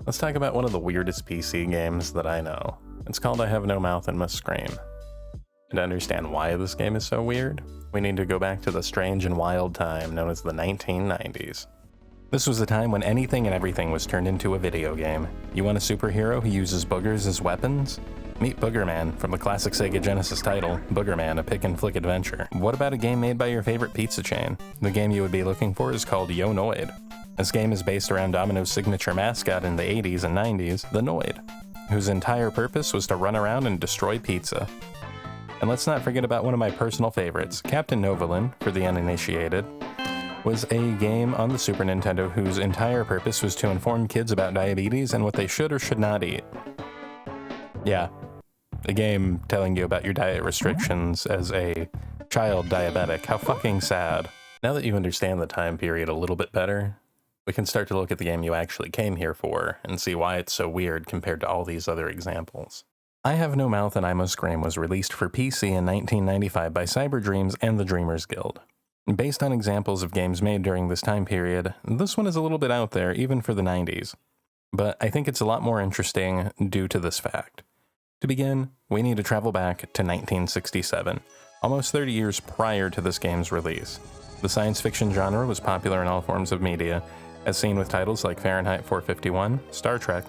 Let's talk about one of the weirdest PC games that I know. It's called I Have No Mouth and Must Scream. And to understand why this game is so weird, we need to go back to the strange and wild time known as the 1990s. This was a time when anything and everything was turned into a video game. You want a superhero who uses boogers as weapons? Meet Boogerman from the classic Sega Genesis title, Boogerman, a pick-and-flick adventure. What about a game made by your favorite pizza chain? The game you would be looking for is called Yo Noid. This game is based around Domino's signature mascot in the 80s and 90s, the Noid, whose entire purpose was to run around and destroy pizza. And let's not forget about one of my personal favorites, Captain Novolin, for the uninitiated, was a game on the Super Nintendo whose entire purpose was to inform kids about diabetes and what they should or should not eat. Yeah, a game telling you about your diet restrictions as a child diabetic. How fucking sad. Now that you understand the time period a little bit better, we can start to look at the game you actually came here for and see why it's so weird compared to all these other examples. I Have No Mouth and I Must Scream was released for PC in 1995 by Cyber Dreams and the Dreamers Guild. Based on examples of games made during this time period, this one is a little bit out there even for the 90s. But I think it's a lot more interesting due to this fact. To begin, we need to travel back to 1967, almost 30 years prior to this game's release. The science fiction genre was popular in all forms of media, as seen with titles like Fahrenheit 451, Star Trek,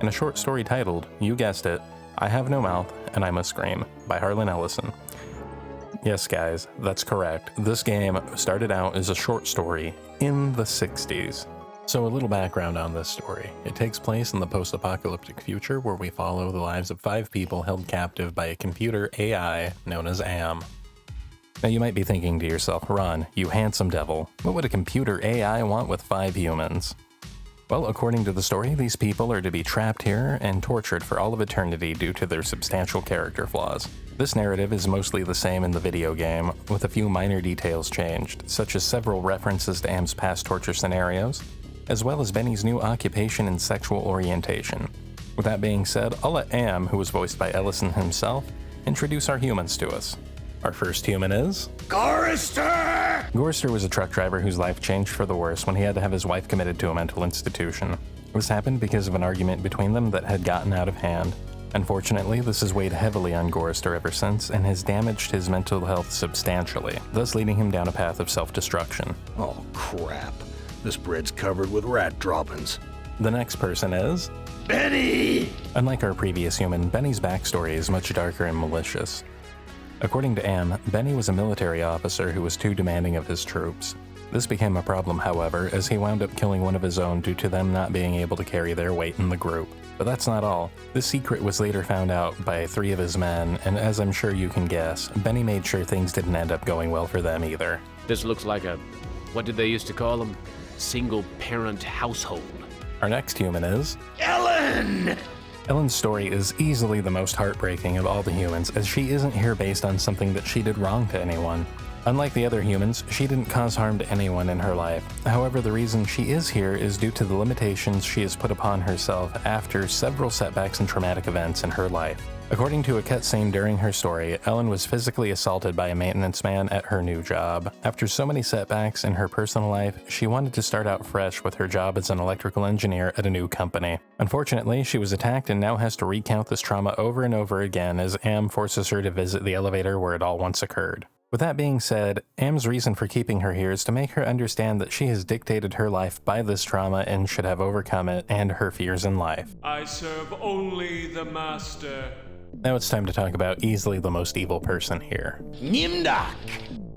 and a short story titled, you guessed it, I Have No Mouth and I Must Scream, by Harlan Ellison. Yes, guys, that's correct. This game started out as a short story in the 60s. So a little background on this story. It takes place in the post-apocalyptic future where we follow the lives of 5 people held captive by a computer AI known as AM. Now you might be thinking to yourself, Ron, you handsome devil, what would a computer AI want with 5 humans? Well, according to the story, these people are to be trapped here and tortured for all of eternity due to their substantial character flaws. This narrative is mostly the same in the video game, with a few minor details changed, such as several references to Am's past torture scenarios, as well as Benny's new occupation and sexual orientation. With that being said, I'll let Am, who was voiced by Ellison himself, introduce our humans to us. Our first human is... Gorrister! Gorrister was a truck driver whose life changed for the worse when he had to have his wife committed to a mental institution. This happened because of an argument between them that had gotten out of hand. Unfortunately, this has weighed heavily on Gorrister ever since and has damaged his mental health substantially, thus leading him down a path of self-destruction. Oh, crap. This bread's covered with rat droppings. The next person is... Benny! Unlike our previous human, Benny's backstory is much darker and malicious. According to Am, Benny was a military officer who was too demanding of his troops. This became a problem, however, as he wound up killing one of his own due to them not being able to carry their weight in the group. But that's not all. This secret was later found out by 3 of his men, and as I'm sure you can guess, Benny made sure things didn't end up going well for them either. This looks like a, what did they used to call them? Single-parent household. Our next human is... Ellen! Ellen's story is easily the most heartbreaking of all the humans, as she isn't here based on something that she did wrong to anyone. Unlike the other humans, she didn't cause harm to anyone in her life. However, the reason she is here is due to the limitations she has put upon herself after several setbacks and traumatic events in her life. According to a cutscene during her story, Ellen was physically assaulted by a maintenance man at her new job. After so many setbacks in her personal life, she wanted to start out fresh with her job as an electrical engineer at a new company. Unfortunately, she was attacked and now has to recount this trauma over and over again as Am forces her to visit the elevator where it all once occurred. With that being said, Am's reason for keeping her here is to make her understand that she has dictated her life by this trauma and should have overcome it and her fears in life. I serve only the master. Now it's time to talk about easily the most evil person here. Nimdok!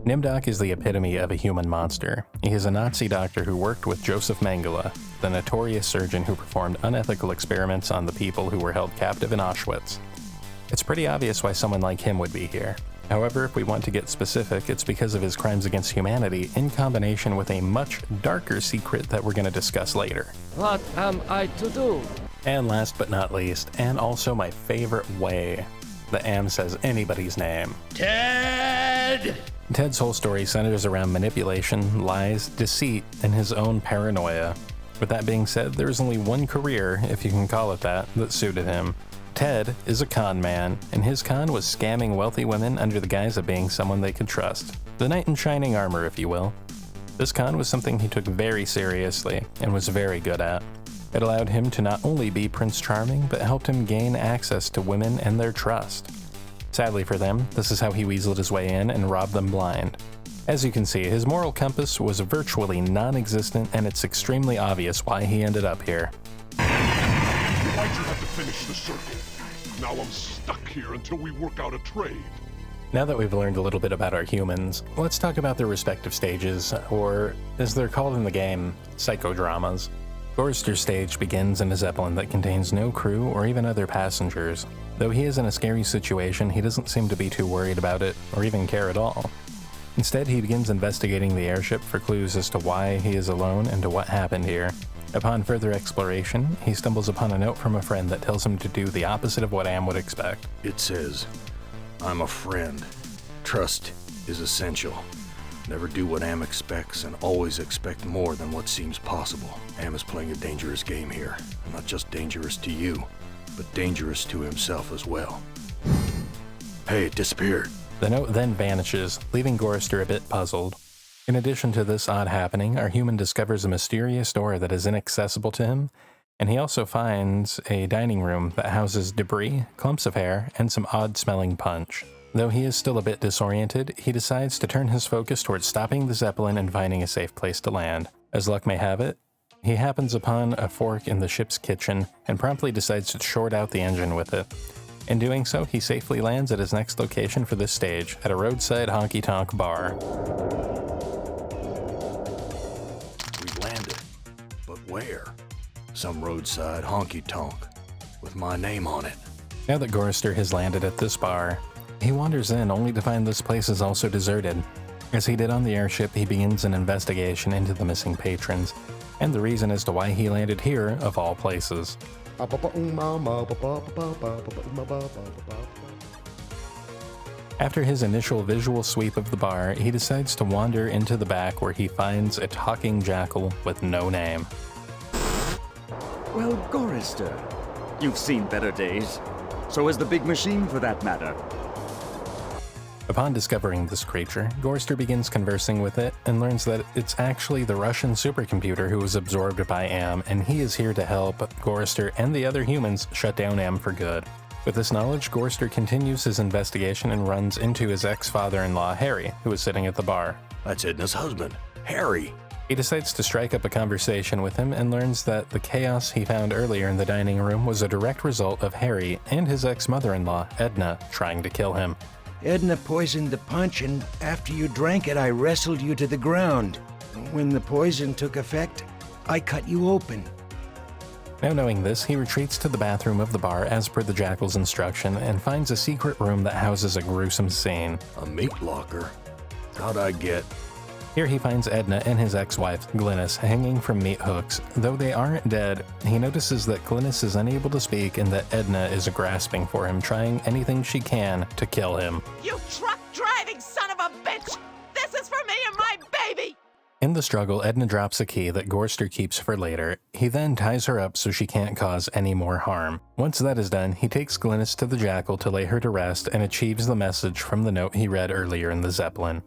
Nimdok is the epitome of a human monster. He is a Nazi doctor who worked with Joseph Mengele, the notorious surgeon who performed unethical experiments on the people who were held captive in Auschwitz. It's pretty obvious why someone like him would be here. However, if we want to get specific, it's because of his crimes against humanity in combination with a much darker secret that we're going to discuss later. What am I to do? And last but not least, and also my favorite way that Am says anybody's name. Ted! Ted's whole story centers around manipulation, lies, deceit, and his own paranoia. With that being said, there is only one career, if you can call it that suited him. Ted is a con man, and his con was scamming wealthy women under the guise of being someone they could trust. The knight in shining armor, if you will. This con was something he took very seriously, and was very good at. It allowed him to not only be Prince Charming, but helped him gain access to women and their trust. Sadly for them, this is how he weaseled his way in and robbed them blind. As you can see, his moral compass was virtually non-existent, and it's extremely obvious why he ended up here. Why'd you have to finish the circle? Now I'm stuck here until we work out a trade. Now that we've learned a little bit about our humans, let's talk about their respective stages, or as they're called in the game, psychodramas. Gorrister's stage begins in a Zeppelin that contains no crew or even other passengers. Though he is in a scary situation, he doesn't seem to be too worried about it, or even care at all. Instead, he begins investigating the airship for clues as to why he is alone and to what happened here. Upon further exploration, he stumbles upon a note from a friend that tells him to do the opposite of what Am would expect. It says, "I'm a friend. Trust is essential. Never do what Am expects and always expect more than what seems possible. Am is playing a dangerous game here. Not just dangerous to you, but dangerous to himself as well." Hey, it disappeared. The note then vanishes, leaving Gorrister a bit puzzled. In addition to this odd happening, our human discovers a mysterious door that is inaccessible to him, and he also finds a dining room that houses debris, clumps of hair, and some odd-smelling punch. Though he is still a bit disoriented, he decides to turn his focus towards stopping the Zeppelin and finding a safe place to land. As luck may have it, he happens upon a fork in the ship's kitchen and promptly decides to short out the engine with it. In doing so, he safely lands at his next location for this stage, at a roadside honky-tonk bar. We landed. But where? Some roadside honky-tonk with my name on it. Now that Gorrister has landed at this bar, he wanders in only to find this place is also deserted. As he did on the airship, he begins an investigation into the missing patrons, and the reason as to why he landed here, of all places. After his initial visual sweep of the bar, he decides to wander into the back where he finds a talking jackal with no name. Well, Gorrister, you've seen better days. So has the big machine, for that matter. Upon discovering this creature, Gorrister begins conversing with it and learns that it's actually the Russian supercomputer who was absorbed by Am, and he is here to help Gorrister and the other humans shut down Am for good. With this knowledge, Gorrister continues his investigation and runs into his ex-father-in-law, Harry, who is sitting at the bar. That's Edna's husband, Harry. He decides to strike up a conversation with him and learns that the chaos he found earlier in the dining room was a direct result of Harry and his ex-mother-in-law, Edna, trying to kill him. Edna poisoned the punch, and after you drank it, I wrestled you to the ground. When the poison took effect, I cut you open. Now knowing this, he retreats to the bathroom of the bar as per the jackal's instruction and finds a secret room that houses a gruesome scene. A meat locker? How'd I get? Here he finds Edna and his ex-wife, Glynis, hanging from meat hooks. Though they aren't dead, he notices that Glynis is unable to speak and that Edna is grasping for him, trying anything she can to kill him. You truck-driving son of a bitch! This is for me and my baby! In the struggle, Edna drops a key that Gorrister keeps for later. He then ties her up so she can't cause any more harm. Once that is done, he takes Glynis to the jackal to lay her to rest and achieves the message from the note he read earlier in the Zeppelin.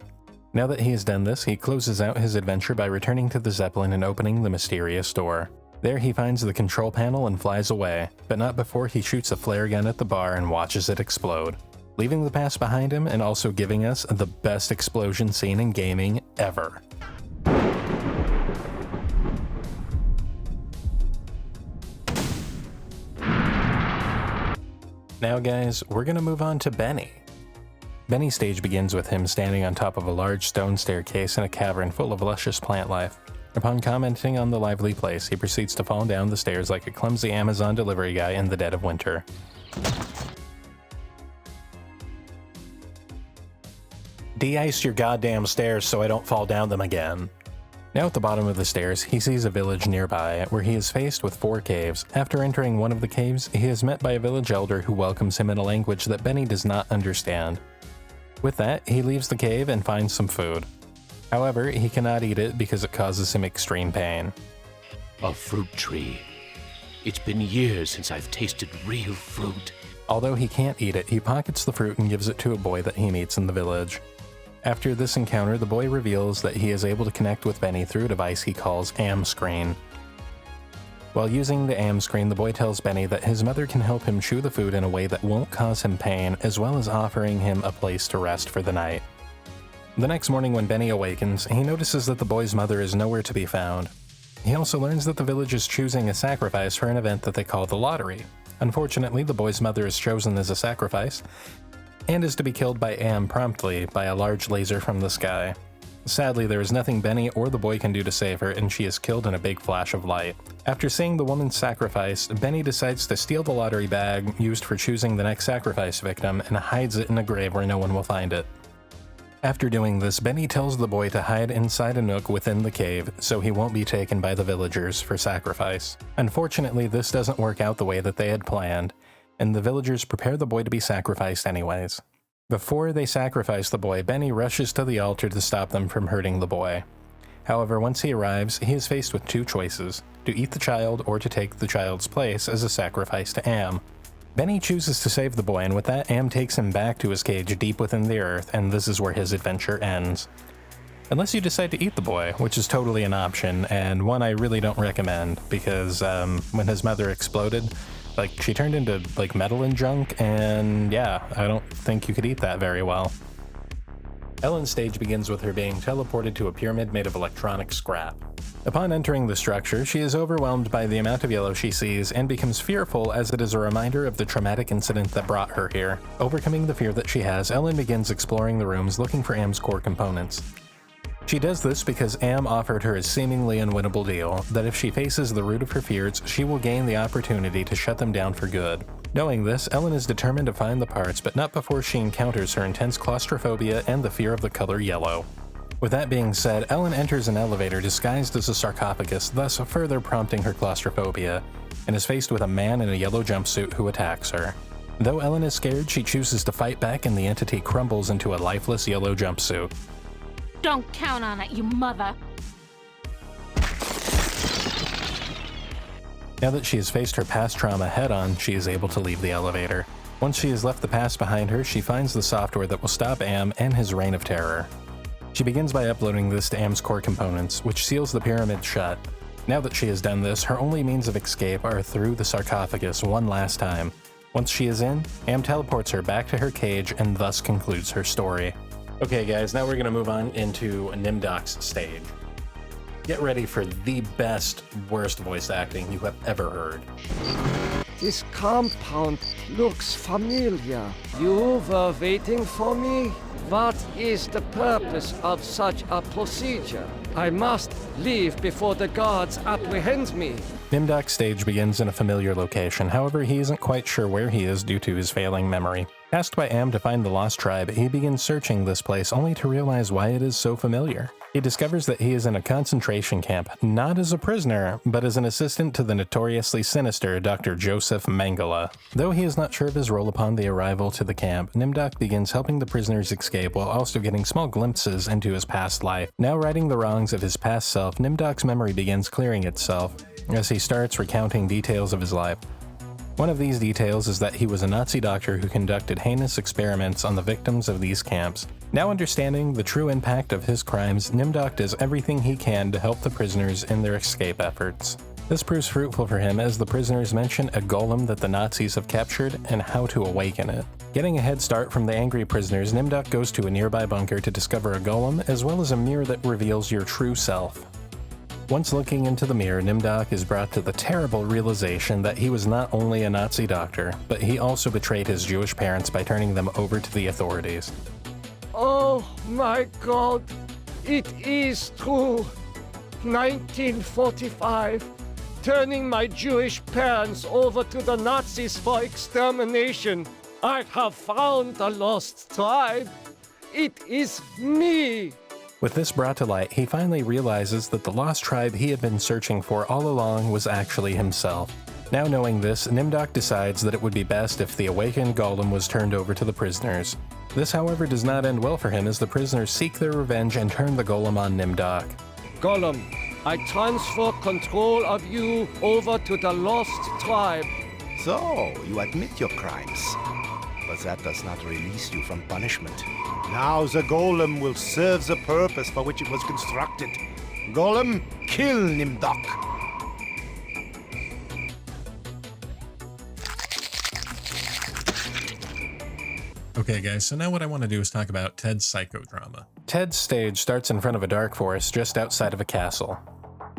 Now that he has done this, he closes out his adventure by returning to the Zeppelin and opening the mysterious door. There he finds the control panel and flies away, but not before he shoots a flare gun at the bar and watches it explode, leaving the past behind him and also giving us the best explosion scene in gaming ever. Now guys, we're gonna move on to Benny. Benny's stage begins with him standing on top of a large stone staircase in a cavern full of luscious plant life. Upon commenting on the lively place, he proceeds to fall down the stairs like a clumsy Amazon delivery guy in the dead of winter. De-ice your goddamn stairs so I don't fall down them again. Now at the bottom of the stairs, he sees a village nearby, where he is faced with 4 caves. After entering one of the caves, he is met by a village elder who welcomes him in a language that Benny does not understand. With that, he leaves the cave and finds some food. However, he cannot eat it because it causes him extreme pain. A fruit tree. It's been years since I've tasted real fruit. Although he can't eat it, he pockets the fruit and gives it to a boy that he meets in the village. After this encounter, the boy reveals that he is able to connect with Benny through a device he calls Am Screen. While using the AM screen, the boy tells Benny that his mother can help him chew the food in a way that won't cause him pain, as well as offering him a place to rest for the night. The next morning when Benny awakens, he notices that the boy's mother is nowhere to be found. He also learns that the village is choosing a sacrifice for an event that they call the lottery. Unfortunately, the boy's mother is chosen as a sacrifice, and is to be killed by AM promptly by a large laser from the sky. Sadly, there is nothing Benny or the boy can do to save her, and she is killed in a big flash of light. After seeing the woman sacrificed, Benny decides to steal the lottery bag used for choosing the next sacrifice victim and hides it in a grave where no one will find it. After doing this, Benny tells the boy to hide inside a nook within the cave so he won't be taken by the villagers for sacrifice. Unfortunately, this doesn't work out the way that they had planned, and the villagers prepare the boy to be sacrificed anyways. Before they sacrifice the boy, Benny rushes to the altar to stop them from hurting the boy. However, once he arrives, he is faced with two choices: to eat the child or to take the child's place as a sacrifice to Am. Benny chooses to save the boy, and with that, Am takes him back to his cage deep within the earth, and this is where his adventure ends. Unless you decide to eat the boy, which is totally an option, and one I really don't recommend, because when his mother exploded, she turned into, metal and junk, and yeah, I don't think you could eat that very well. Ellen's stage begins with her being teleported to a pyramid made of electronic scrap. Upon entering the structure, she is overwhelmed by the amount of yellow she sees and becomes fearful, as it is a reminder of the traumatic incident that brought her here. Overcoming the fear that she has, Ellen begins exploring the rooms looking for Am's core components. She does this because Am offered her a seemingly unwinnable deal, that if she faces the root of her fears, she will gain the opportunity to shut them down for good. Knowing this, Ellen is determined to find the parts, but not before she encounters her intense claustrophobia and the fear of the color yellow. With that being said, Ellen enters an elevator disguised as a sarcophagus, thus further prompting her claustrophobia, and is faced with a man in a yellow jumpsuit who attacks her. Though Ellen is scared, she chooses to fight back, and the entity crumbles into a lifeless yellow jumpsuit. Don't count on it, you mother! Now that she has faced her past trauma head-on, she is able to leave the elevator. Once she has left the past behind her, she finds the software that will stop Am and his reign of terror. She begins by uploading this to Am's core components, which seals the pyramid shut. Now that she has done this, her only means of escape are through the sarcophagus one last time. Once she is in, Am teleports her back to her cage and thus concludes her story. Okay guys, now we're going to move on into Nimdok's stage. Get ready for the best, worst voice acting you have ever heard. This compound looks familiar. You were waiting for me? What is the purpose of such a procedure? I must leave before the guards apprehend me. Nimdok's stage begins in a familiar location, however he isn't quite sure where he is due to his failing memory. Asked by Am to find the lost tribe, he begins searching this place only to realize why it is so familiar. He discovers that he is in a concentration camp, not as a prisoner, but as an assistant to the notoriously sinister Dr. Joseph Mengele. Though he is not sure of his role upon the arrival to the camp, Nimdok begins helping the prisoners escape while also getting small glimpses into his past life. Now righting the wrongs of his past self, Nimdok's memory begins clearing itself as he starts recounting details of his life. One of these details is that he was a Nazi doctor who conducted heinous experiments on the victims of these camps. Now understanding the true impact of his crimes, Nimdok does everything he can to help the prisoners in their escape efforts. This proves fruitful for him as the prisoners mention a golem that the Nazis have captured and how to awaken it. Getting a head start from the angry prisoners, Nimdok goes to a nearby bunker to discover a golem as well as a mirror that reveals your true self. Once looking into the mirror, Nimdok is brought to the terrible realization that he was not only a Nazi doctor, but he also betrayed his Jewish parents by turning them over to the authorities. Oh my God, it is true. 1945, turning my Jewish parents over to the Nazis for extermination. I have found the lost tribe. It is me. With this brought to light, he finally realizes that the lost tribe he had been searching for all along was actually himself. Now knowing this, Nimdok decides that it would be best if the awakened golem was turned over to the prisoners. This, however, does not end well for him as the prisoners seek their revenge and turn the golem on Nimdok. Golem, I transfer control of you over to the lost tribe. So, you admit your crimes. But that does not release you from punishment. Now the golem will serve the purpose for which it was constructed. Golem, kill Nimdok. Okay guys, so now what I want to do is talk about Ted's psychodrama. Ted's stage starts in front of a dark forest just outside of a castle.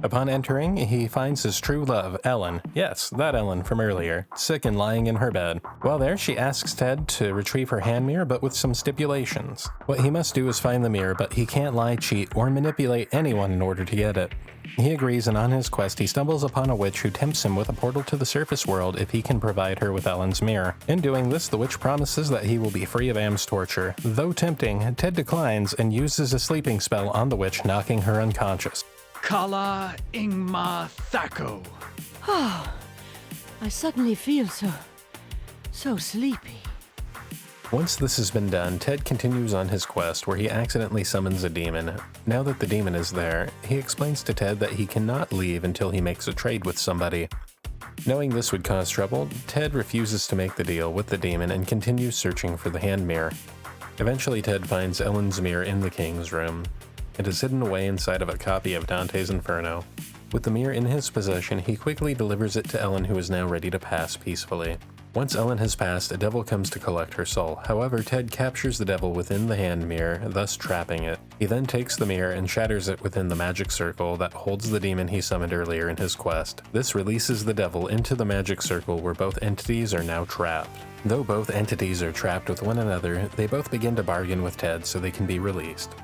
Upon entering, he finds his true love, Ellen. Yes, that Ellen from earlier, sick and lying in her bed. While there, she asks Ted to retrieve her hand mirror, but with some stipulations. What he must do is find the mirror, but he can't lie, cheat, or manipulate anyone in order to get it. He agrees, and on his quest, he stumbles upon a witch who tempts him with a portal to the surface world if he can provide her with Ellen's mirror. In doing this, the witch promises that he will be free of Am's torture. Though tempting, Ted declines and uses a sleeping spell on the witch, knocking her unconscious. Kala Ingma Thako. Oh, I suddenly feel so sleepy. Once this has been done, Ted continues on his quest where he accidentally summons a demon. Now that the demon is there, he explains to Ted that he cannot leave until he makes a trade with somebody. Knowing this would cause trouble, Ted refuses to make the deal with the demon and continues searching for the hand mirror. Eventually, Ted finds Ellen's mirror in the king's room. It is hidden away inside of a copy of Dante's Inferno. With the mirror in his possession, he quickly delivers it to Ellen, who is now ready to pass peacefully. Once Ellen has passed, a devil comes to collect her soul. However, Ted captures the devil within the hand mirror, thus trapping it. He then takes the mirror and shatters it within the magic circle that holds the demon he summoned earlier in his quest. This releases the devil into the magic circle where both entities are now trapped. Though both entities are trapped with one another, they both begin to bargain with Ted so they can be released.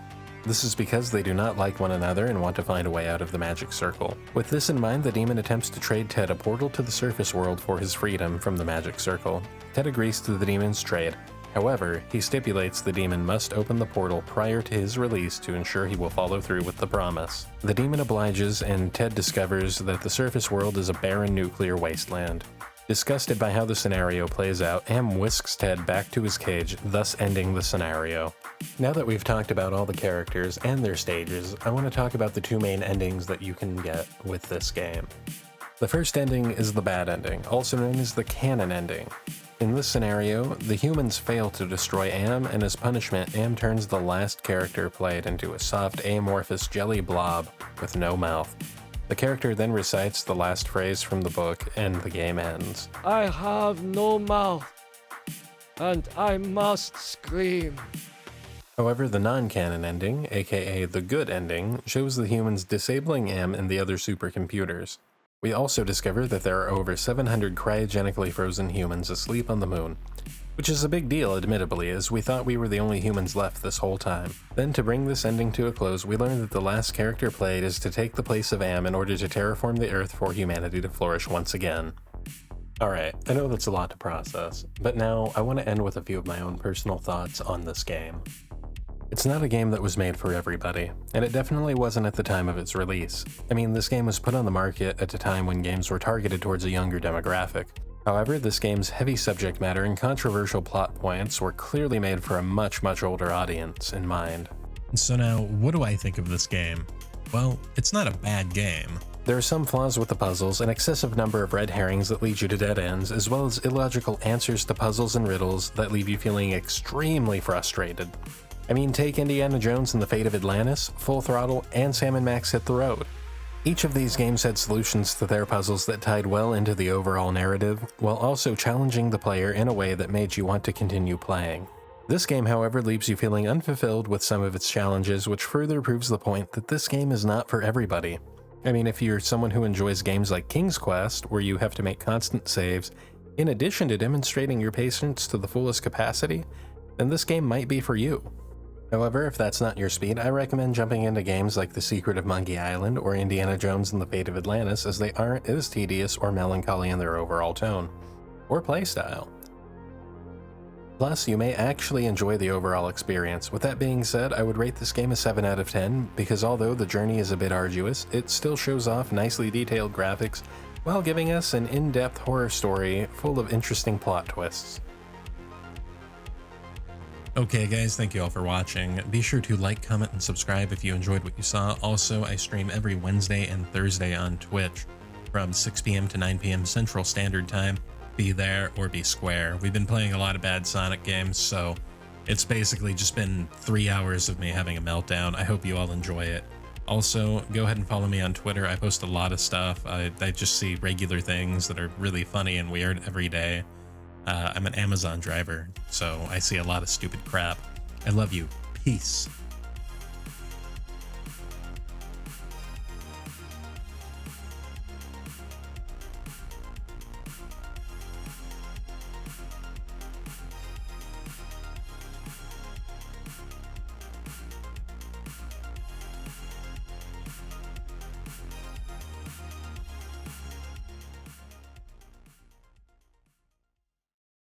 This is because they do not like one another and want to find a way out of the magic circle. With this in mind, the demon attempts to trade Ted a portal to the surface world for his freedom from the magic circle. Ted agrees to the demon's trade. However, he stipulates the demon must open the portal prior to his release to ensure he will follow through with the promise. The demon obliges, and Ted discovers that the surface world is a barren nuclear wasteland. Disgusted by how the scenario plays out, Am whisks Ted back to his cage, thus ending the scenario. Now that we've talked about all the characters and their stages, I want to talk about the two main endings that you can get with this game. The first ending is the bad ending, also known as the canon ending. In this scenario, the humans fail to destroy Am, and as punishment, Am turns the last character played into a soft, amorphous jelly blob with no mouth. The character then recites the last phrase from the book, and the game ends. I have no mouth, and I must scream. However, the non-canon ending, aka the good ending, shows the humans disabling Am and the other supercomputers. We also discover that there are over 700 cryogenically frozen humans asleep on the moon, which is a big deal admittedly, as we thought we were the only humans left this whole time. Then to bring this ending to a close, we learn that the last character played is to take the place of Am in order to terraform the Earth for humanity to flourish once again. Alright, I know that's a lot to process, but now I want to end with a few of my own personal thoughts on this game. It's not a game that was made for everybody, and it definitely wasn't at the time of its release. I mean, this game was put on the market at a time when games were targeted towards a younger demographic. However, this game's heavy subject matter and controversial plot points were clearly made for a much older audience in mind. So now, what do I think of this game? Well, it's not a bad game. There are some flaws with the puzzles, an excessive number of red herrings that lead you to dead ends, as well as illogical answers to puzzles and riddles that leave you feeling extremely frustrated. I mean, take Indiana Jones and the Fate of Atlantis, Full Throttle, and Sam & Max Hit the Road. Each of these games had solutions to their puzzles that tied well into the overall narrative, while also challenging the player in a way that made you want to continue playing. This game, however, leaves you feeling unfulfilled with some of its challenges, which further proves the point that this game is not for everybody. I mean, if you're someone who enjoys games like King's Quest, where you have to make constant saves, in addition to demonstrating your patience to the fullest capacity, then this game might be for you. However, if that's not your speed, I recommend jumping into games like The Secret of Monkey Island or Indiana Jones and the Fate of Atlantis, as they aren't as tedious or melancholy in their overall tone, or playstyle. Plus, you may actually enjoy the overall experience. With that being said, I would rate this game a 7 out of 10, because although the journey is a bit arduous, it still shows off nicely detailed graphics, while giving us an in-depth horror story full of interesting plot twists. Okay guys, thank you all for watching. Be sure to like, comment, and subscribe if you enjoyed what you saw. Also, I stream every Wednesday and Thursday on Twitch from 6 p.m. to 9 p.m. Central Standard Time. Be there or be square. We've been playing a lot of bad Sonic games, so it's basically just been 3 hours of me having a meltdown. I hope you all enjoy it. Also, go ahead and follow me on Twitter. I post a lot of stuff. I just see regular things that are really funny and weird every day. I'm an Amazon driver, so I see a lot of stupid crap. I love you. Peace.